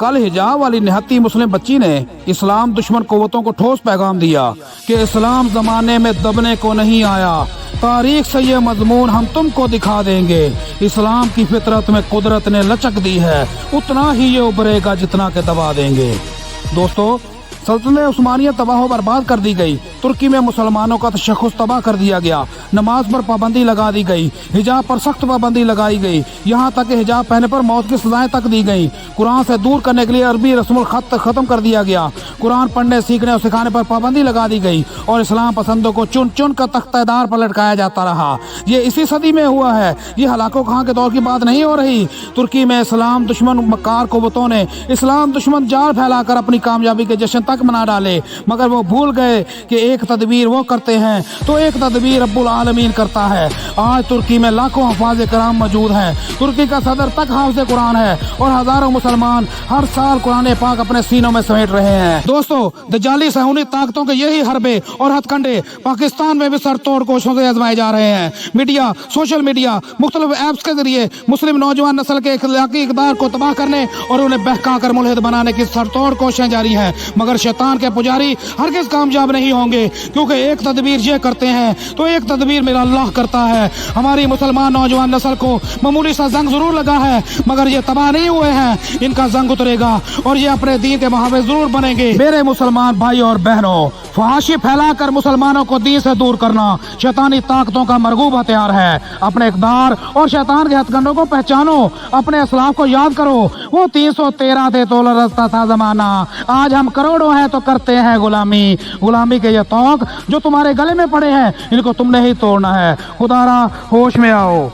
कल हिजाब वाली निहत्ती मुस्लिम बच्ची ने इस्लाम दुश्मन कुव्वतों को ठोस पैगाम दिया कि इस्लाम जमाने में दबने को नहीं आया, तारीख से ये मजमून हम तुमको दिखा देंगे। इस्लाम की फितरत में कुदरत ने लचक दी है, उतना ही ये उभरेगा जितना के दबा देंगे। दोस्तों, सल्तनत उस्मानिया तबाह बर्बाद कर दी गई, तुर्की में मुसलमानों का तशख़्ख़ुस तबाह कर दिया गया, नमाज पर पाबंदी लगा दी गई, हिजाब पर सख्त पाबंदी लगाई गई, यहाँ तक कि हिजाब पहनने पर मौत की सजाएं तक दी गई। कुरान से दूर करने के लिए अरबी रस्मुल खत ख़त्म कर दिया गया, कुरान पढ़ने सीखने और सिखाने पर पाबंदी लगा दी गई और इस्लाम पसंदों को चुन चुन कर तख्तेदार पर लटकाया जाता रहा। ये इसी सदी में हुआ है, ये हलाको खां के दौर की बात नहीं हो रही। तुर्की में इस्लाम दुश्मन मक्कार कुव्वतों ने इस्लाम दुश्मन जाल फैलाकर अपनी कामयाबी के जश्न तक मना डाले, मगर वो भूल गए कि एक तदबीर वो करते हैं तो एक तदबीर रब्बुल आलमीन करता है। आज तुर्की में लाखों हफाज कराम मौजूद हैं, तुर्की का सदर तक हाफिज कुरान है और हजारों मुसलमान हर साल कुरान पाक अपने सीनों में समेट रहे हैं। दोस्तों, दज्जाली सहूनी ताकतों के यही हरबे और हथकंडे पाकिस्तान में भी सरतोड़ कोशिशों से आजमाए जा रहे हैं। मीडिया, सोशल मीडिया, मुख्तलिफ ऐप्स के जरिए मुस्लिम नौजवान नस्ल के अखलाकी इक़दार को तबाह करने और उन्हें बहका कर मुल्हिद बनाने की सरतोड़ कोशिशें जारी हैं, मगर शैतान के पुजारी हरगिज़ कामयाब नहीं होंगे, क्योंकि एक तदबीर ये करते हैं तो एक तदबीर मेरा अल्लाह करता है। हमारी मुसलमान नौजवान नस्ल को मामूली सा जंग जरूर लगा है, मगर ये तबाह नहीं हुए हैं, इनका जंग उतरेगा और ये अपने दीन के मुहाफिज जरूर बनेंगे। मेरे मुसलमान भाई और बहनों, फहाशी फैलाकर मुसलमानों को दीन से दूर करना शैतानी ताकतों का मरगूब हथियार है। अपने इक़दार और शैतान के हथकंडों को पहचानो, अपने असलाफ को याद करो। वो 313 थे तो रस्ता था जमाना, आज हम करोड़ों हैं तो करते हैं गुलामी। गुलामी के ये तौक जो तुम्हारे गले में पड़े हैं, इनको तुमने ही तोड़ना है। खुदारा होश में आओ।